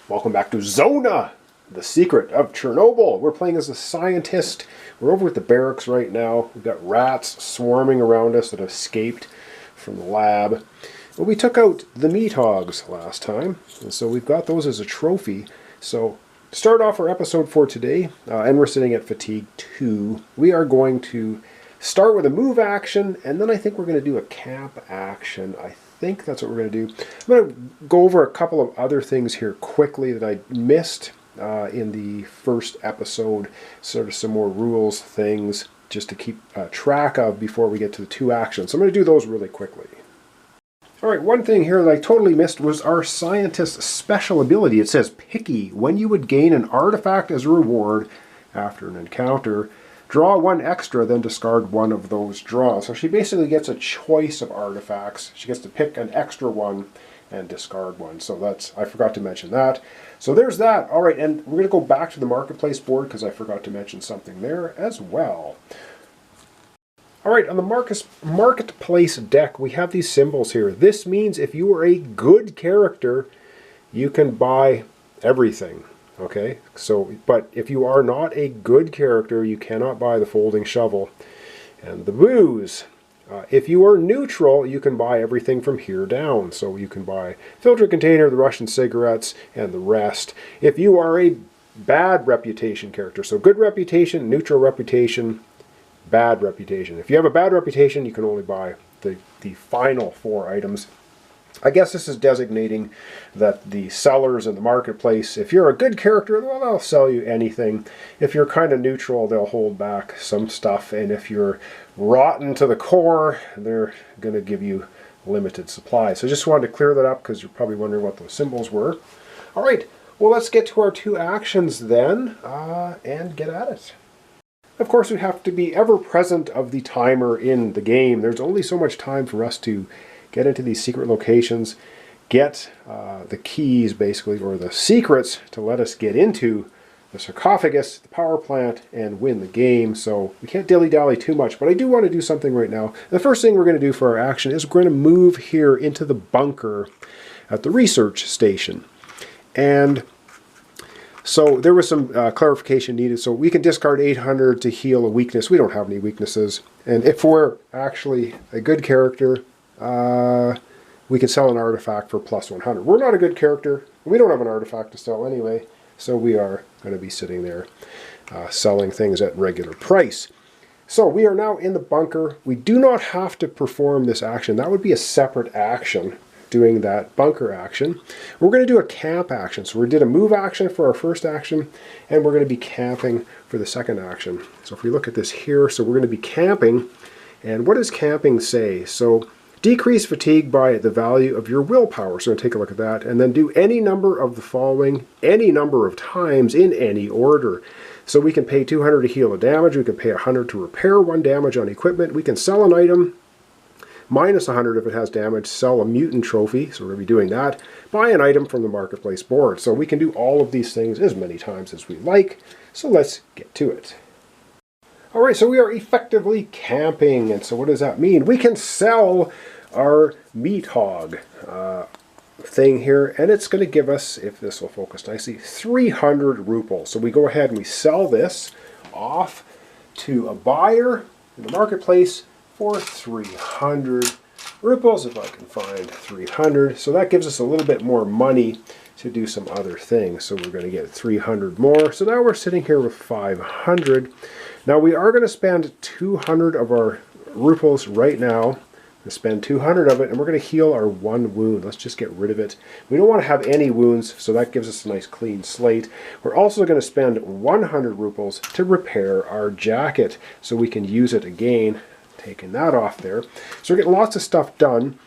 Welcome back to Zona, the secret of Chernobyl. We're playing as a scientist. We're over at the barracks right now. We've got rats swarming around us that have escaped from the lab. Well, we took out the meat hogs last time, and so we've got those as a trophy. So to start off our episode for today, and we're sitting at fatigue 2, we are going to start with a move action, and then I think we're going to do a camp action. I think that's what we're going to do. I'm going to go over a couple of other things here quickly that I missed in the first episode, sort of some more rules things just to keep track of before we get to the 2 actions. So I'm going to do those really quickly. Alright, one thing here that I totally missed was our scientist's special ability. It says Picky. When you would gain an artifact as a reward after an encounter, draw 1 extra, then discard 1 of those draws. So she basically gets a choice of artifacts. She gets to pick an extra one and discard 1. So that's, I forgot to mention that. So there's that. All right, and we're going to go back to the marketplace board because I forgot to mention something there as well. All right, on the marketplace deck, we have these symbols here. This means if you are a good character, you can buy everything. Okay, so, but if you are not a good character, you cannot buy the folding shovel and the booze. If you are neutral, you can buy everything from here down. So you can buy filter container, the Russian cigarettes, and the rest. If you are a bad reputation character, so good reputation, neutral reputation, bad reputation. If you have a bad reputation, you can only buy the final 4 items. I guess this is designating that the sellers in the marketplace, if you're a good character, well, they'll sell you anything. If you're kind of neutral, they'll hold back some stuff. And if you're rotten to the core, they're going to give you limited supply. So I just wanted to clear that up because you're probably wondering what those symbols were. All right, well, let's get to our 2 actions then and get at it. Of course, we have to be ever present of the timer in the game. There's only so much time for us to get into these secret locations, get the keys, basically, or the secrets to let us get into the sarcophagus, the power plant, and win the game. So we can't dilly-dally too much, but I do want to do something right now. The first thing we're going to do for our action is we're going to move here into the bunker at the research station. And so there was some clarification needed. So we can discard 800 to heal a weakness. We don't have any weaknesses. And if we're actually a good character, we can sell an artifact for plus 100. We're not a good character. We don't have an artifact to sell anyway. So we are going to be sitting there selling things at regular price. So we are now in the bunker. We do not have to perform this action. That would be a separate action, doing that bunker action. We're going to do a camp action. So we did a move action for our first action, and we're going to be camping for the second action. So if we look at this here, so we're going to be camping. And what does camping say? So decrease fatigue by the value of your willpower. So take a look at that. And then do any number of the following, any number of times in any order. So we can pay 200 to heal a damage. We can pay 100 to repair 1 damage on equipment. We can sell an item, minus 100 if it has damage, sell a mutant trophy. So we're going to be doing that. Buy an item from the marketplace board. So we can do all of these things as many times as we like. So let's get to it. All right, so we are effectively camping. And so what does that mean? We can sell our meat hog thing here, and it's going to give us, if this will focus nicely, 300 rubles. So we go ahead and we sell this off to a buyer in the marketplace for 300 rubles, if I can find 300. So that gives us a little bit more money to do some other things. So we're going to get 300 more. So now we're sitting here with 500. Now we are going to spend 200 of our rubles right now. We'll spend 200 of it, and we're going to heal our 1 wound. Let's just get rid of it. We don't want to have any wounds, so that gives us a nice clean slate. We're also going to spend 100 rubles to repair our jacket, so we can use it again. Taking that off there. So we're getting lots of stuff done.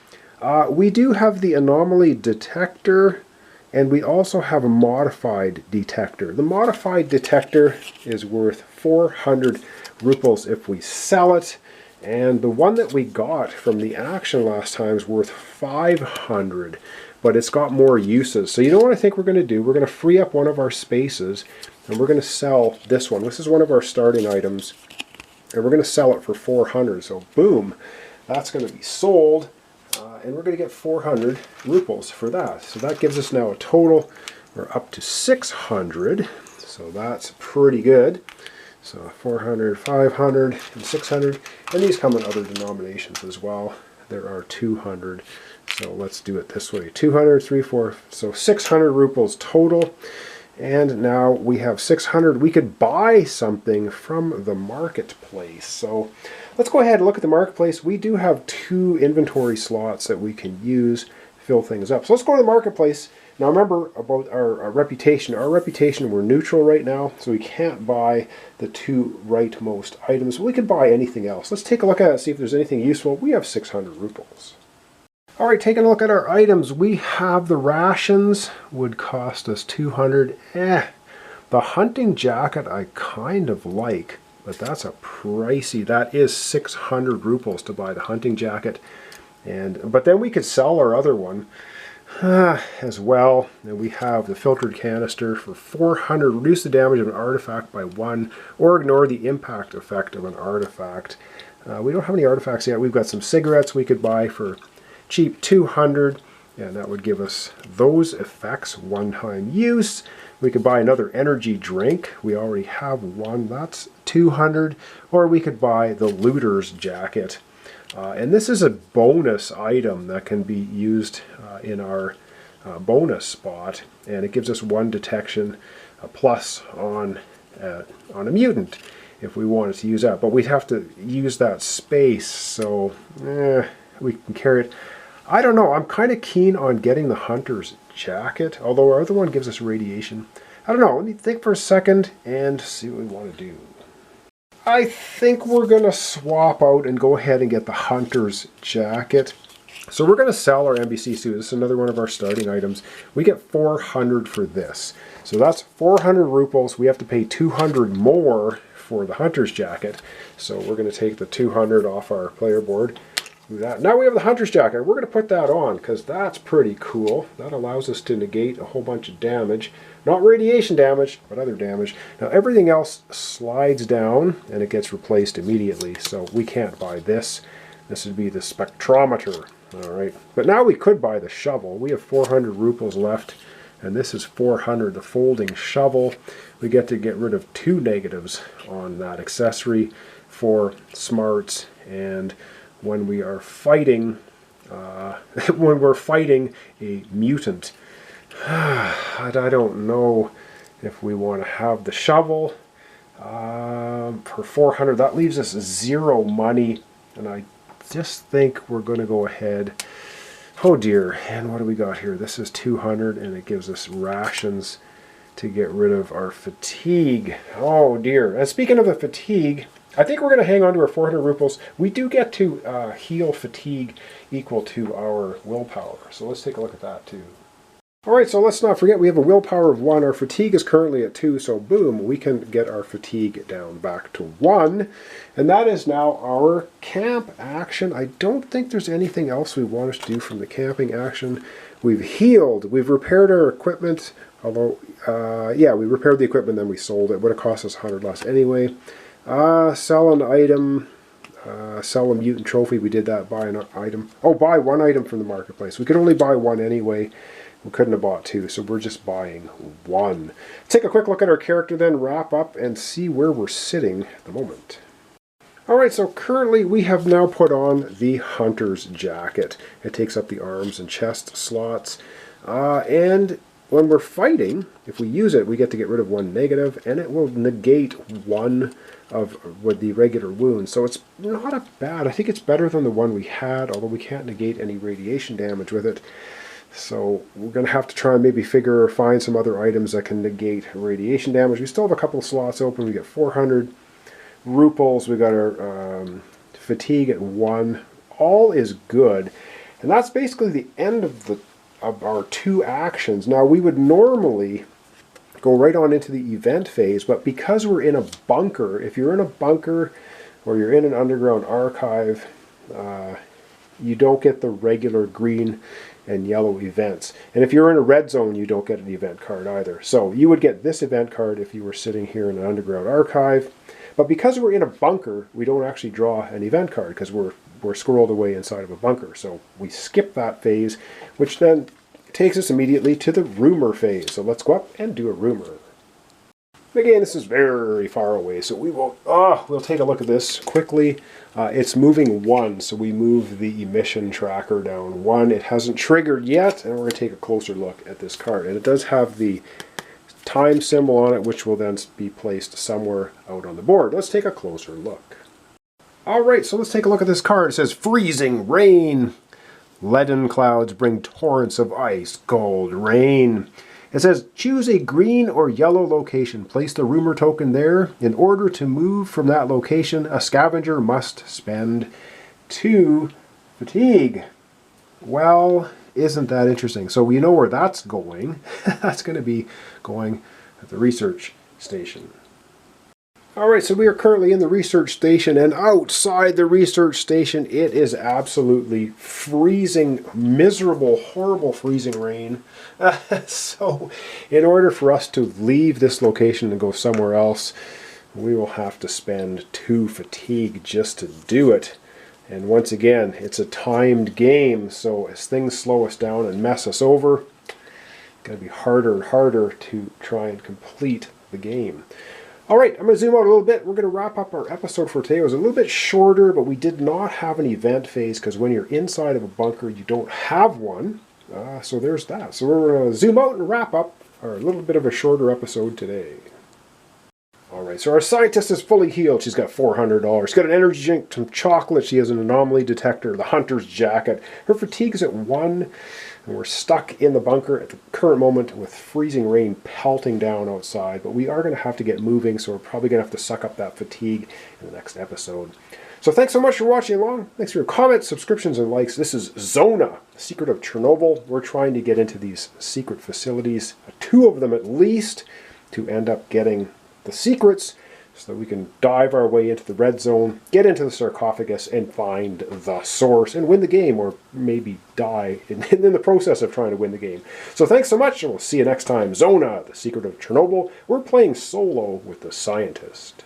We do have the anomaly detector, and we also have a modified detector. The modified detector is worth 400 rubles if we sell it. And the one that we got from the action last time is worth 500, but it's got more uses. So you know what I think we're going to do? We're going to free up one of our spaces, and we're going to sell this one. This is one of our starting items, and we're going to sell it for 400. So boom, that's going to be sold, and we're going to get 400 rubles for that. So that gives us now a total We're up to 600, so that's pretty good. So 400, 500, and 600, and these come in other denominations as well. There are 200, so let's do it this way. 200, 3, 4, so 600 rubles total. And now we have 600. We could buy something from the marketplace. So let's go ahead and look at the marketplace. We do have 2 inventory slots that we can use to fill things up. So let's go to the marketplace. Now remember about our reputation. Our reputation, we're neutral right now, so we can't buy the 2 rightmost items. We could buy anything else. Let's take a look at it, see if there's anything useful. We have 600 rubles. All right, taking a look at our items, we have the rations, would cost us 200. The hunting jacket I kind of like, but that's a pricey. That is 600 rubles to buy the hunting jacket. But then we could sell our other one as well. And we have the filtered canister for 400. Reduce the damage of an artifact by 1, or ignore the impact effect of an artifact. We don't have any artifacts yet. We've got some cigarettes we could buy for cheap, 200, and that would give us those effects, one-time use. We could buy another energy drink. We already have one, that's 200, or we could buy the looter's jacket. And this is a bonus item that can be used in our bonus spot, and it gives us 1 detection, a plus on a mutant if we wanted to use that. But we'd have to use that space, so we can carry it. I don't know, I'm kind of keen on getting the hunter's jacket, although our other one gives us radiation. I don't know, let me think for a second and see what we want to do. I think we're going to swap out and go ahead and get the hunter's jacket. So we're going to sell our NBC suit. This is another one of our starting items. We get 400 for this. So that's 400 rubles. We have to pay 200 more for the hunter's jacket. So we're going to take the 200 off our player board. Do that. Now we have the hunter's jacket. We're going to put that on because that's pretty cool. That allows us to negate a whole bunch of damage. Not radiation damage, but other damage. Now everything else slides down and it gets replaced immediately. So we can't buy this. This would be the spectrometer. All right. But now we could buy the shovel. We have 400 rubles left. And this is 400, the folding shovel. We get to get rid of 2 negatives on that accessory for smarts, and when we are fighting, when we're fighting a mutant. I don't know if we want to have the shovel for 400. That leaves us 0 money, and I just think we're going to go ahead. Oh dear, and what do we got here? This is 200, and it gives us rations to get rid of our fatigue. Oh dear, and speaking of the fatigue, I think we're going to hang on to our 400 rubles. We do get to heal fatigue equal to our willpower. So let's take a look at that too. Alright, so let's not forget we have a willpower of 1. Our fatigue is currently at 2, so boom, we can get our fatigue down back to 1. And that is now our camp action. I don't think there's anything else we want us to do from the camping action. We've healed, we've repaired our equipment, although, yeah, we repaired the equipment, then we sold it. It would have cost us 100 less anyway. Sell an item, sell a mutant trophy. We did that. Buy an item. Oh, buy 1 item from the marketplace. We could only buy 1 anyway. We couldn't have bought 2, so we're just buying 1. Take a quick look at our character then, wrap up, and see where we're sitting at the moment. Alright, so currently we have now put on the hunter's jacket. It takes up the arms and chest slots, and when we're fighting, if we use it, we get to get rid of 1 negative, and it will negate 1 with the regular wounds. So it's not a bad. I think it's better than the one we had, although we can't negate any radiation damage with it. So we're going to have to try and maybe find some other items that can negate radiation damage. We still have a couple of slots open. We get 400 rubles. We got our fatigue at 1. All is good, and that's basically the end of our 2 actions. Now we would normally go right on into the event phase, but because we're in a bunker, if you're in a bunker or you're in an underground archive, you don't get the regular green and yellow events. And if you're in a red zone, you don't get an event card either. So you would get this event card if you were sitting here in an underground archive. But because we're in a bunker, we don't actually draw an event card because we're squirreled away inside of a bunker. So we skip that phase, which then takes us immediately to the rumor phase. So let's go up and do a rumor. Again, this is very far away, so we'll take a look at this quickly. It's moving 1, so we move the emission tracker down 1. It hasn't triggered yet, and we're going to take a closer look at this card. And it does have the time symbol on it, which will then be placed somewhere out on the board. Let's take a closer look. Alright, so let's take a look at this card. It says freezing rain. Leaden clouds bring torrents of ice, cold rain. It says, choose a green or yellow location. Place the rumor token there. In order to move from that location, a scavenger must spend 2 fatigue. Well, isn't that interesting? So we know where that's going. That's going to be going at the research station. Alright, so we are currently in the research station, and outside the research station it is absolutely freezing, miserable, horrible freezing rain. So in order for us to leave this location and go somewhere else, we will have to spend 2 fatigue just to do it. And once again, it's a timed game, so as things slow us down and mess us over, it's going to be harder and harder to try and complete the game. Alright, I'm going to zoom out a little bit. We're going to wrap up our episode for today. It was a little bit shorter, but we did not have an event phase because when you're inside of a bunker, you don't have one. So there's that. So we're going to zoom out and wrap up our little bit of a shorter episode today. Alright, so our scientist is fully healed. She's got $400. She's got an energy drink, some chocolate. She has an anomaly detector, the hunter's jacket. Her fatigue is at 1. And we're stuck in the bunker at the current moment with freezing rain pelting down outside. But we are going to have to get moving, so we're probably going to have to suck up that fatigue in the next episode. So thanks so much for watching along. Thanks for your comments, subscriptions, and likes. This is Zona, the secret of Chernobyl. We're trying to get into these secret facilities, 2 of them at least, to end up getting the secrets so that we can dive our way into the red zone, get into the sarcophagus, and find the source and win the game, or maybe die in the process of trying to win the game. So thanks so much, and we'll see you next time. Zona, the secret of Chernobyl. We're playing solo with the scientist.